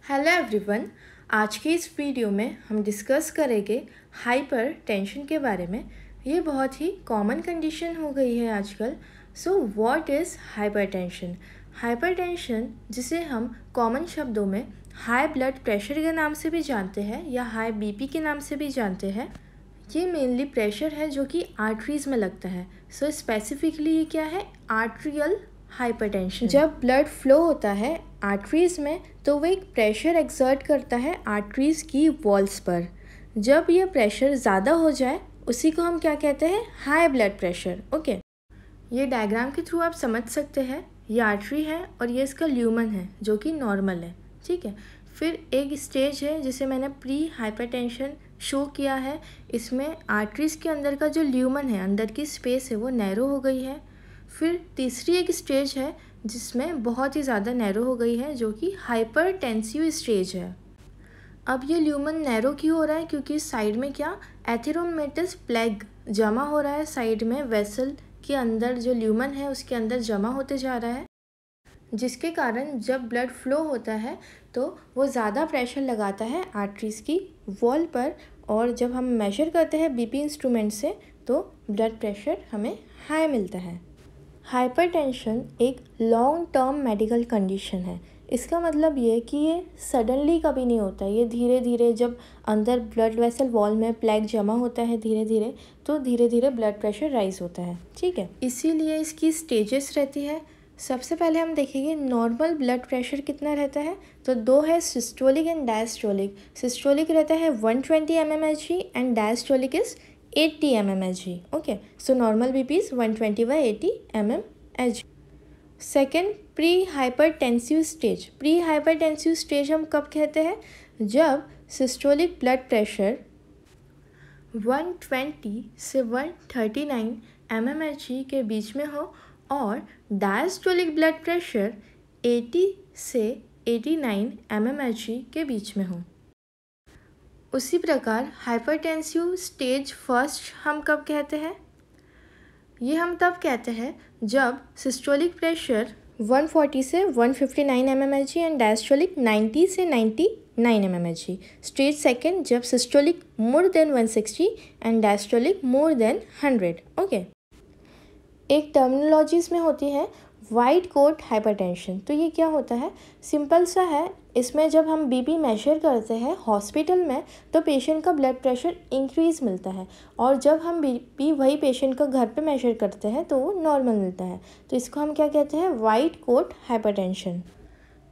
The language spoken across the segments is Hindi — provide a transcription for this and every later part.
Hello everyone. आज के इस वीडियो में हम डिस्कस करेंगे हाइपर टेंशन के बारे में। ये बहुत ही कॉमन कंडीशन हो गई है आजकल। So what is hyper tension? Hyper tension, जिसे हम कॉमन शब्दों में हाई ब्लड प्रेशर के नाम से भी जानते हैं या हाई बीपी के नाम से भी जानते हैं, ये मेनली प्रेशर है जो कि आर्टरीज़ में लगता है। सो स्पेसिफिकली ये क्या है? Arterial hypertension. जब ब्लड फ्लो होता है आर्टरीज़ में तो वो एक प्रेशर एक्सर्ट करता है आर्टरीज़ की वॉल्स पर। जब ये प्रेशर ज़्यादा हो जाए उसी को हम क्या कहते हैं? High blood pressure. ओके, ये डायग्राम के थ्रू आप समझ सकते हैं। ये आर्टरी है और ये इसका ल्यूमन है जो कि नॉर्मल है। ठीक है, फिर एक स्टेज है जिसे मैंने प्री हाइपरटेंशन शो किया है। इसमें आर्टरीज़ के अंदर का जो ल्यूमन है, अंदर की स्पेस है, वो नैरो हो गई है। फिर तीसरी एक स्टेज है जिसमें बहुत ही ज़्यादा नैरो हो गई है, जो कि हाइपरटेंसिव स्टेज है। अब ये ल्यूमन नैरो क्यों हो रहा है? क्योंकि साइड में क्या, एथेरोमेटस प्लेग जमा हो रहा है। साइड में वेसल के अंदर जो ल्यूमन है उसके अंदर जमा होते जा रहा है, जिसके कारण जब ब्लड फ्लो होता है तो वो ज़्यादा प्रेशर लगाता है आर्टरीज़ की वॉल पर। और जब हम मेजर करते हैं बीपी इंस्ट्रूमेंट से तो ब्लड प्रेशर हमें हाई मिलता है। हाइपरटेंशन एक लॉन्ग टर्म मेडिकल कंडीशन है। इसका मतलब ये कि ये सडनली कभी नहीं होता। ये धीरे धीरे, जब अंदर ब्लड वेसल वॉल में प्लेग जमा होता है धीरे धीरे, तो धीरे धीरे ब्लड प्रेशर राइज होता है। ठीक है, इसीलिए इसकी स्टेजेस रहती है। सबसे पहले हम देखेंगे नॉर्मल ब्लड प्रेशर कितना रहता है। तो दो है, सिस्टोलिक एंड डायस्टोलिक। सिस्टोलिक रहता है 120 mmHg and diastolic is 80 mmHg. Okay, so normal BP is 120/80 mmHg. Second, pre hypertensive stage. Pre hypertensive stage हम कब कहते हैं? जब सिस्टोलिक ब्लड प्रेशर 120 से 139 mmHg के बीच में हो और डायस्टोलिक ब्लड प्रेशर 80 से 89 mmHg के बीच में हो। उसी प्रकार हाइपरटेंसिव स्टेज फर्स्ट हम कब कहते हैं? ये हम तब कहते हैं जब सिस्टोलिक प्रेशर 140 से 159 mmHg एंड डायस्टोलिक 90 से 99 mmHg। स्टेज सेकेंड, जब systolic more than 160 and diastolic more than 100। Okay, एक टर्मिनोलॉजीज में होती है वाइट कोट हाइपरटेंशन। तो ये क्या होता है? सिंपल सा है। इसमें जब हम बीपी मेजर करते हैं हॉस्पिटल में तो पेशेंट का ब्लड प्रेशर इंक्रीज़ मिलता है, और जब हम बीपी वही पेशेंट का घर पे मेजर करते हैं तो वो नॉर्मल मिलता है। तो इसको हम क्या कहते हैं? White coat hypertension.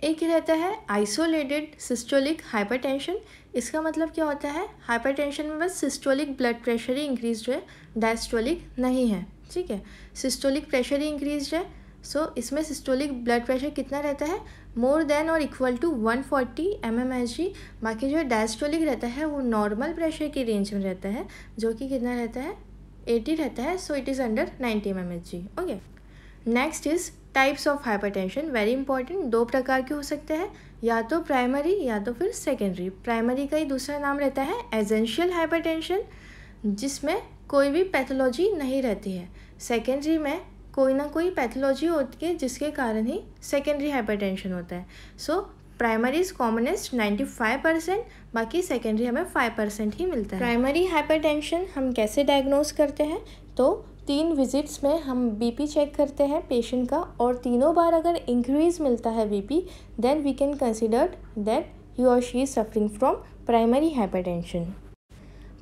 एक रहता है आइसोलेटेड सिस्टोलिक हाइपरटेंशन। इसका मतलब क्या होता है? हाइपरटेंशन में बस सिस्टोलिक ब्लड प्रेशर ही इंक्रीज है, डायस्टोलिक नहीं है। ठीक है, सिस्टोलिक प्रेशर ही इंक्रीज है। सो इसमें सिस्टोलिक ब्लड प्रेशर कितना रहता है? मोर देन और इक्वल टू 140 mmHg। बाकी जो डायस्टोलिक रहता है वो नॉर्मल प्रेशर की रेंज में रहता है, जो कि कितना रहता है? 80 रहता है। So it is under 90 mmHg। Okay, next is types of hypertension. Very important. दो प्रकार के हो सकते हैं, या तो प्राइमरी या तो फिर सेकेंडरी। प्राइमरी का ही दूसरा नाम रहता है एसेंशियल हाइपरटेंशन, जिसमें कोई भी पैथोलॉजी नहीं रहती है। सेकेंडरी में कोई ना कोई पैथोलॉजी होती है जिसके कारण ही सेकेंडरी हाइपरटेंशन होता है। सो प्राइमरी इज़ कॉमनेस्ट 95%, बाकी सेकेंडरी हमें 5% ही मिलता है। प्राइमरी हाइपरटेंशन हम कैसे डायग्नोज करते हैं? तो 3 विजिट्स में हम बीपी चेक करते हैं पेशेंट का, और तीनों बार अगर इंक्रीज़ मिलता है BP, then we can consider that he और she is suffering from primary hypertension.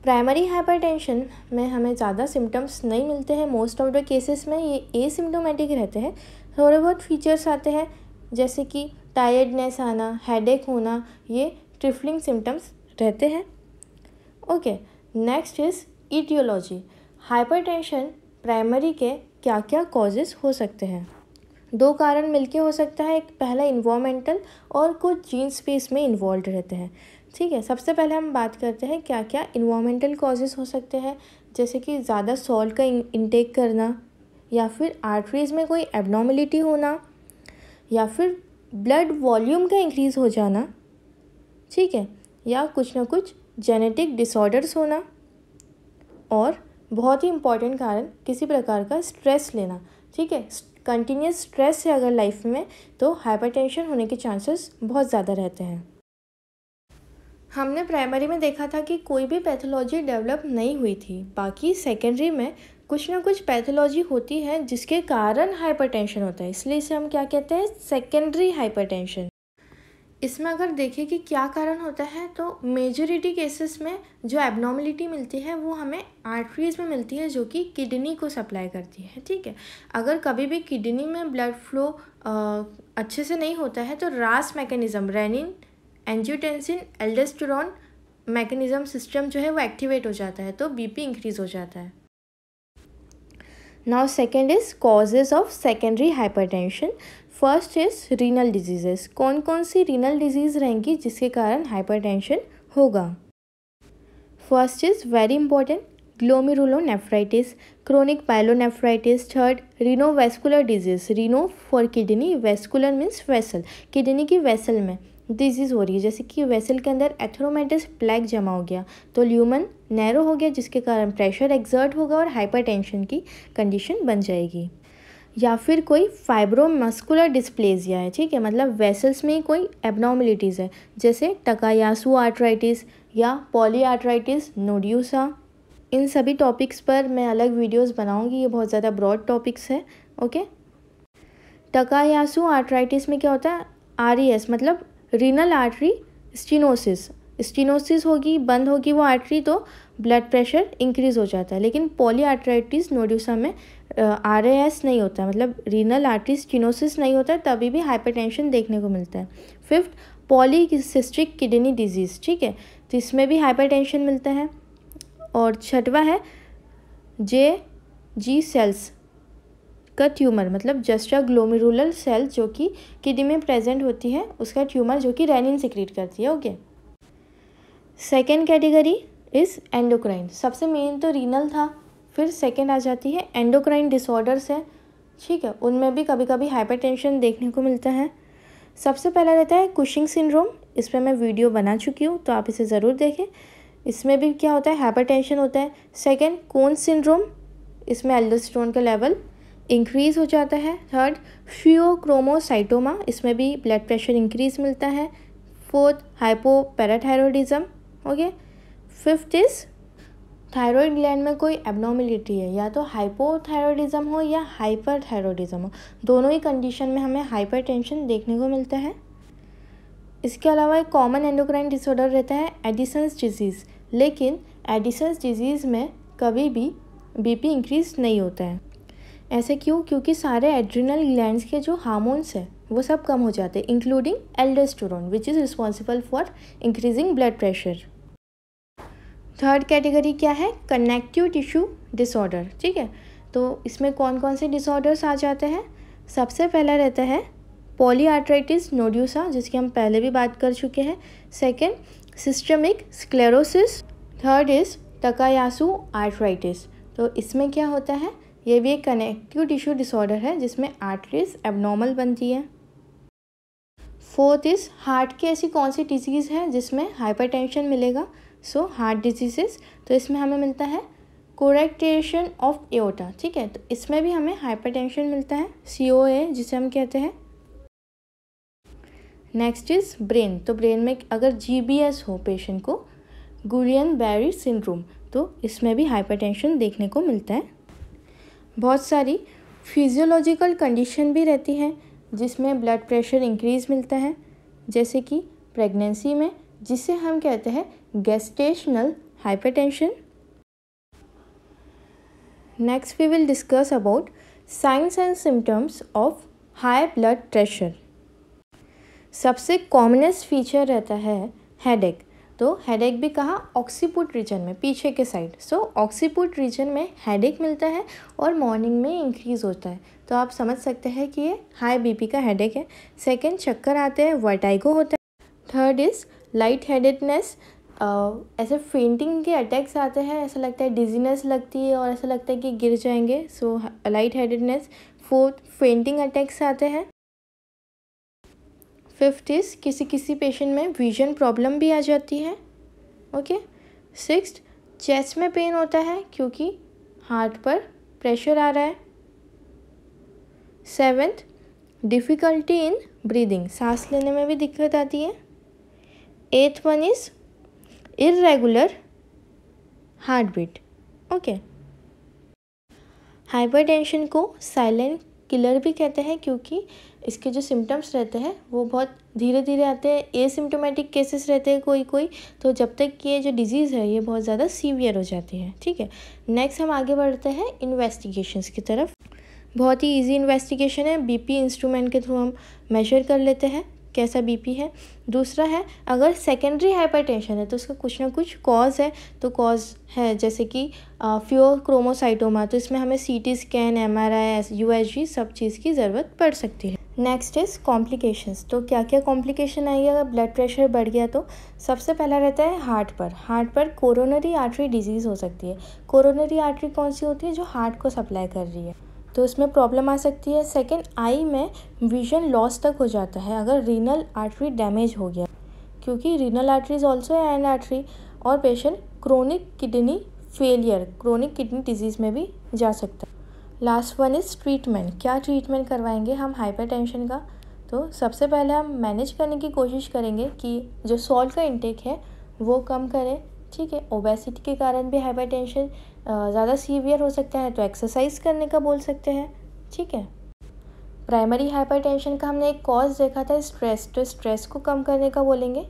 Primary hypertension में हमें ज़्यादा सिम्टम्स नहीं मिलते हैं। मोस्ट ऑफ द केसेस में ये एसिम्टोमेटिक रहते हैं। थोड़े बहुत फीचर्स आते हैं जैसे कि टायर्डनेस आना, हेडेक होना, ये ट्रिफलिंग सिम्टम्स रहते हैं। Okay, next is etiology. Hypertension primary के क्या क्या कॉजेज़ हो सकते हैं? 2 कारण मिलके हो सकता है। एक पहला इन्वायरमेंटल, और कुछ जीन स्पेस में इन्वॉल्व रहते हैं। ठीक है, सबसे पहले हम बात करते हैं क्या क्या इन्वायरमेंटल कॉजेज़ हो सकते हैं, जैसे कि ज़्यादा सॉल्ट का इनटेक करना, या फिर आर्टरीज़ में कोई एबनॉर्मलिटी होना, या फिर ब्लड वॉल्यूम का इंक्रीज़ हो जाना। ठीक है, या कुछ ना कुछ जेनेटिक डिसऑर्डर्स होना, और बहुत ही इम्पॉर्टेंट कारण किसी प्रकार का स्ट्रेस लेना। ठीक है, कंटिन्यूस स्ट्रेस है अगर लाइफ में तो हाइपरटेंशन होने के चांसेस बहुत ज़्यादा रहते हैं। हमने प्राइमरी में देखा था कि कोई भी पैथोलॉजी डेवलप नहीं हुई थी, बाकी सेकेंडरी में कुछ ना कुछ पैथोलॉजी होती है जिसके कारण हाइपरटेंशन होता है, इसलिए इसे हम क्या कहते हैं, सेकेंडरी हाइपरटेंशन। इसमें अगर देखें कि क्या कारण होता है तो मेजॉरिटी केसेस में जो एबनॉर्मलिटी मिलती है वो हमें आर्टरीज में मिलती है जो कि किडनी को सप्लाई करती है। ठीक है, अगर कभी भी किडनी में ब्लड फ्लो अच्छे से नहीं होता है तो रास mechanism, renin angiotensin aldosterone mechanism system जो है वो एक्टिवेट हो जाता है, तो बीपी इंक्रीज हो जाता है। Now second is causes of secondary hypertension. First is renal diseases. कौन कौन सी रीनल डिजीज़ रहेंगी जिसके कारण हाइपरटेंशन होगा? First is very important, glomerulonephritis, chronic pyelonephritis. Third, renovascular disease. Reno for kidney, vascular means vessel, kidney की वेसल में डिजीज़ हो रही है, जैसे कि वेसल के अंदर एथेरोमेटस प्लेक जमा हो गया तो ल्यूमन नैरो हो गया जिसके कारण प्रेशर एक्सर्ट होगा और हाइपरटेंशन की कंडीशन बन जाएगी। या फिर कोई फाइब्रोमस्कुलर डिस्प्लेजिया है, ठीक है, मतलब वेसल्स में कोई एबनॉर्मलिटीज़ है, जैसे टकायासु आर्थराइटिस या पॉलीआर्थराइटिस नोड्यूसा। इन सभी टॉपिक्स पर मैं अलग वीडियोस बनाऊंगी, ये बहुत ज़्यादा ब्रॉड टॉपिक्स है। ओके, टकायासु आर्थराइटिस में क्या होता है, RES मतलब रीनल आर्टरी स्टीनोसिस, स्टीनोसिस होगी, बंद होगी वो आर्टरी तो ब्लड प्रेशर इंक्रीज़ हो जाता है। लेकिन पॉलीआर्थराइटिस नोड्यूसा में RAS नहीं होता, मतलब रीनल आर्टरी स्टीनोसिस नहीं होता है, तभी भी हाइपरटेंशन देखने को मिलता है। फिफ्थ, पॉलीसिस्टिक किडनी डिजीज़, ठीक है, तो इसमें भी हाइपरटेंशन मिलता है। और छठवा है JG सेल्स का ट्यूमर, मतलब जस्टा ग्लोमेरुलर सेल जो कि किडनी में प्रेजेंट होती है, उसका ट्यूमर जो कि रेनिन सिक्रीट करती है। Okay, second category is endocrine. सबसे मेन तो रीनल था, फिर सेकेंड आ जाती है एंडोक्राइन डिसऑर्डर्स है, ठीक है, उनमें भी कभी कभी हाइपरटेंशन देखने को मिलता है। सबसे पहला रहता है कुशिंग सिंड्रोम, इस पर मैं वीडियो बना चुकी हूँ तो आप इसे ज़रूर देखें, इसमें भी क्या होता है, हाइपरटेंशन होता है। सेकेंड, कोन सिंड्रोम, इसमें एल्डोस्टेरोन का लेवल इंक्रीज़ हो जाता है। थर्ड, फियोक्रोमोसाइटोमा, इसमें भी ब्लड प्रेशर इंक्रीज़ मिलता है। Fourth, hypoparathyroidism. Okay, fifth is thyroid gland में कोई एबनॉर्मलिटी है, या तो हाइपोथायरॉयडिज्म हो या हाइपरथायरॉयडिज्म हो, दोनों ही कंडीशन में हमें हाइपरटेंशन देखने को मिलता है। इसके अलावा एक कॉमन एंडोक्राइन डिसऑर्डर रहता है एडिसन्स डिजीज़, लेकिन एडिसन्स डिजीज़ में कभी भी बीपी इंक्रीज नहीं होता है। ऐसे क्यों? क्योंकि सारे एड्रिनल ग्लैंड्स के जो हार्मोन्स हैं वो सब कम हो जाते हैं, including aldosterone which is responsible for increasing blood pressure. Third category क्या है, कनेक्टिव टिश्यू डिसऑर्डर, ठीक है, तो इसमें कौन कौन से डिसऑर्डर्स आ जाते हैं? सबसे पहला रहता है पॉलीआर्थराइटिस नोड्यूसा, जिसकी हम पहले भी बात कर चुके हैं। Second, systemic sclerosis. Third is Takayasu arthritis, तो इसमें क्या होता है, ये भी एक कनेक्टिव टिश्यू डिसऑर्डर है जिसमें आर्टरीज एबनॉर्मल बनती है। फोर्थ इज़ हार्ट की ऐसी कौन सी डिजीज़ है जिसमें हाइपरटेंशन मिलेगा? सो हार्ट डिजीजेस, तो इसमें हमें मिलता है कोरेक्टेशन ऑफ एओर्टा, ठीक है, तो इसमें भी हमें हाइपरटेंशन मिलता है, COA जिसे हम कहते हैं। नेक्स्ट इज़ ब्रेन, तो ब्रेन में अगर GBS हो पेशेंट को, गुलियन बैरी सिंड्रोम, तो इसमें भी हाइपरटेंशन देखने को मिलता है। बहुत सारी फिजियोलॉजिकल कंडीशन भी रहती हैं जिसमें ब्लड प्रेशर इंक्रीज़ मिलता है, जैसे कि प्रेगनेंसी में, जिसे हम कहते हैं gestational hypertension. Next we will discuss about signs and symptoms of high blood pressure. सबसे कॉमनेस्ट फीचर रहता है हेडेक, तो हेडेक भी कहाँ, ऑक्सीपुट रीजन में, पीछे के साइड। सो ऑक्सीपुट रीजन में हेडेक मिलता है और मॉर्निंग में इंक्रीज़ होता है, तो आप समझ सकते हैं कि ये हाई बीपी का हेडेक है। सेकेंड, चक्कर आते हैं, वर्टाइगो होता है। थर्ड इज़ लाइट हेडेडनेस, ऐसे फेंटिंग के अटैक्स आते हैं, ऐसा लगता है डिजीनेस लगती है और ऐसा लगता है कि गिर जाएंगे, so light headedness. Fourth, fainting attacks आते हैं। फिफ्थ इज़ किसी किसी पेशेंट में विजन प्रॉब्लम भी आ जाती है। ओके, सिक्स्थ, चेस्ट में पेन होता है क्योंकि हार्ट पर प्रेशर आ रहा है। सेवेंथ, डिफ़िकल्टी इन ब्रीदिंग, सांस लेने में भी दिक्कत आती है। Eighth one is irregular heart beat. Okay. Hypertension को साइलेंट किलर भी कहते हैं क्योंकि इसके जो सिम्टम्स रहते हैं वो बहुत धीरे धीरे आते हैं, एसिम्टोमेटिक केसेस रहते हैं कोई, तो जब तक ये जो डिजीज़ है ये बहुत ज़्यादा सीवियर हो जाती है। ठीक है, नेक्स्ट हम आगे बढ़ते हैं इन्वेस्टिगेशंस की तरफ। बहुत ही इजी इन्वेस्टिगेशन है, बीपी इंस्ट्रूमेंट के थ्रू हम मेजर कर लेते हैं कैसा बीपी है। दूसरा है, अगर सेकेंडरी हाइपरटेंशन है तो उसका कुछ ना कुछ कॉज है, तो कॉज है जैसे कि फियोक्रोमोसाइटोमा, तो इसमें हमें सीटी स्कैन, एमआरआई, यूएसजी सब चीज़ की ज़रूरत पड़ सकती है। Next is complications. तो क्या क्या कॉम्प्लिकेशन आएगी अगर ब्लड प्रेशर बढ़ गया तो? सबसे पहला रहता है हार्ट पर कोरोनरी आर्टरी डिजीज़ हो सकती है। कोरोनरी आर्टरी कौन सी होती है? जो हार्ट को सप्लाई कर रही है, तो इसमें प्रॉब्लम आ सकती है। सेकंड, आई में विजन लॉस तक हो जाता है अगर रीनल आर्टरी डैमेज हो गया, क्योंकि renal artery is also an artery, और patient chronic kidney failure, chronic kidney disease में भी जा सकता है। Last one is treatment. क्या ट्रीटमेंट करवाएंगे हम हाइपरटेंशन का? तो सबसे पहले हम मैनेज करने की कोशिश करेंगे कि जो सॉल्ट का इंटेक है वो कम करें। ठीक है, ओबेसिटी के कारण भी हाइपरटेंशन ज़्यादा सीवियर हो सकता है, तो एक्सरसाइज करने का बोल सकते हैं। ठीक है, प्राइमरी हाइपरटेंशन का हमने एक कॉज देखा था स्ट्रेस, तो स्ट्रेस को कम करने का बोलेंगे।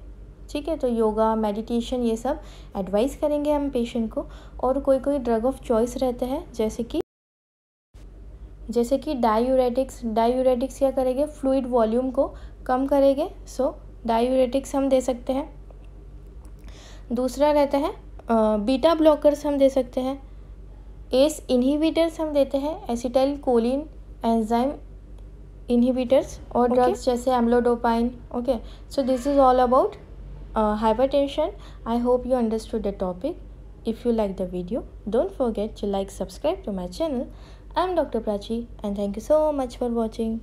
ठीक है, तो योगा, मेडिटेशन ये सब एडवाइस करेंगे हम पेशेंट को। और कोई ड्रग ऑफ चॉइस रहते हैं जैसे कि डायूरेटिक्स क्या करेंगे? फ्लूइड वॉल्यूम को कम करेंगे, सो डायूरेटिक्स हम दे सकते हैं। दूसरा रहता है बीटा ब्लॉकर्स हम दे सकते हैं। एस इनहिबिटर्स हम देते हैं, एसिटाइल कोलिन एंजाइम इनहिबिटर्स, और ड्रग्स जैसे amlodipine. Okay, so this is all about hypertension. I hope you understood the topic. If you like the video, don't forget to like, subscribe to my channel. I'm Dr. Prachi and thank you so much for watching.